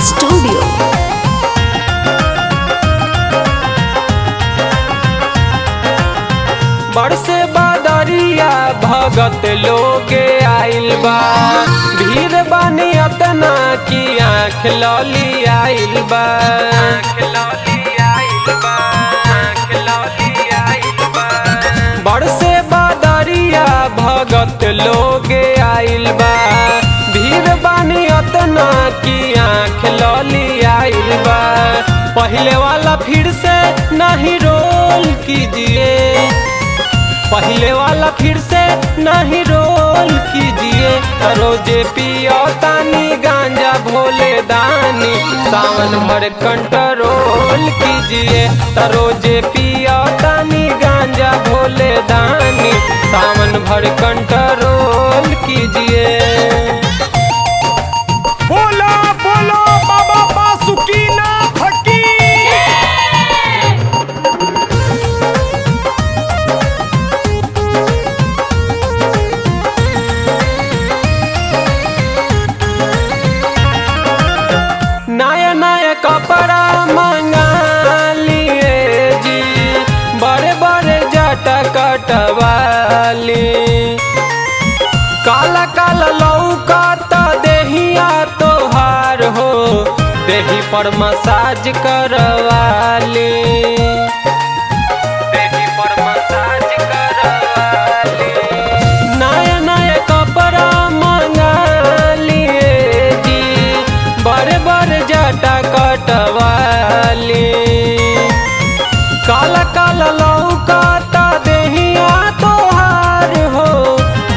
Studio. बरसे बादरिया भगत लोगे आइल बा, भीड़ बानी अतना की आँख लौली आइल बा। बरसे बादरिया भगत लोगे आइल बा, भीड़ बानी अतना की आँख लौली आइल बा। पहले वाला फिर से नहीं रोल कीजिए, पहले वाला फिर से नहीं रोल कीजिए। रोजे पियो तानी गांजा भोले दानी, सावन भर कंट्रोल कीजिए। रोजे पियो तानी गांजा भोले दानी, सावन भर कंट्रोल कीजिए। बोला बोला बाबा बासुकीनाथ की। नया नया कपड़ा मंगा लिए जी, बड़े बड़े जटा कटवाली। काला काला लौकता देहिया तोहार हो, देही पर मसाज करवाली, देही पर मसाज करवाली। नया नया कपड़ा मंगा लिए जी, बड़े बड़े जटा कटवाली। काला काला लौकता देहिया तोहार हो,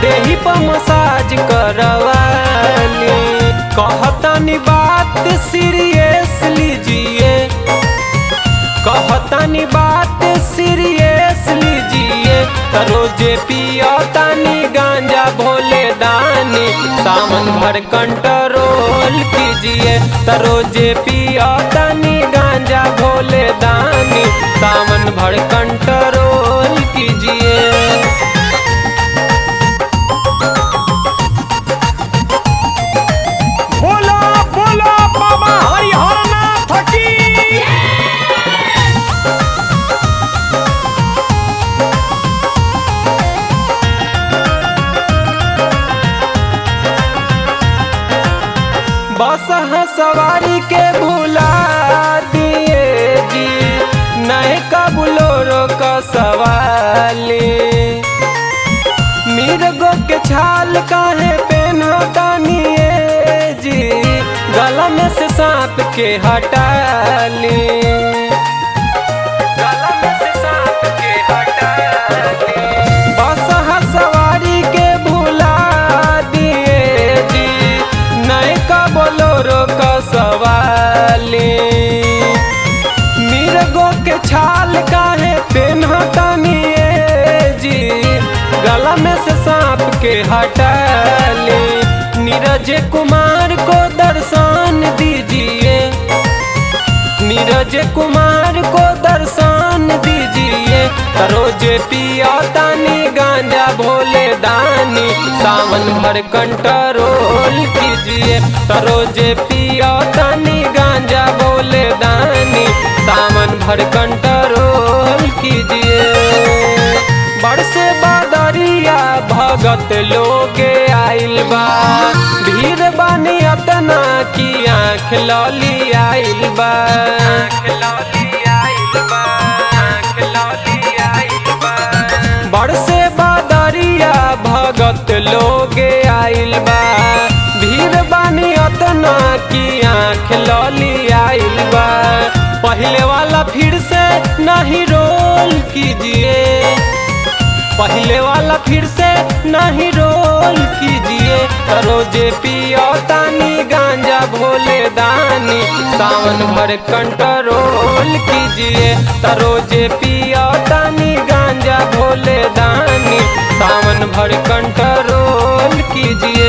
देही पर मसाज करवाली। कहतानी बात सीरियस लीजिए, कहतानी बात सीरियस लीजिए। रोजे पियो तानी गांजा भोले दानी, सावन भर कंट्रोल कीजिए। रोजे पियो तानी गांजा भोले दानी, सावन भर कंट्रोल कीजिए। बोला बोला बाबा हरिहरनाथ की। बस सवारी के भुला दिए जी, नए का बुलोरो का सवाली। मिर्गो के छाल काहे पहनतानिए जी, गला में से सांप के हटा ली, गला में से सांप के हटा ली। बस सवारी के भुला दिए जी, नए का बोलोरो का सवाली। मिर्गो के छाल काहे पहनतानिए जी, गला में से सांप के हटा ले। नीरज कुमार को दर्शन दीजिए, नीरज कुमार को दर्शन दीजिए। रोजे पियो तानी गांजा भोले दानी, सावन भर कंट्रोल कीजिए। रोजे पियो तानी गांजा भोले दानी, सावन भर कंट्रोल कीजिए। बरसे बादरिया भगत लोगे आइल बा, भीड़ बानी अतना की आँख लौली आइल बा। बरसे बादरिया भगत लोगे आइल बा, भीड़ बानी अतना की आँख लौली आइल बा। पहले वाला फिर से नहीं रोल कीजिए, पहले वाला फिर से नहीं रोल कीजिए। रोजे पियो तानी गांजा भोले दानी, सावन भर कंट्रोल कीजिए। रोजे पियो तानी गांजा भोले दानी, सावन भर कंट्रोल कीजिए।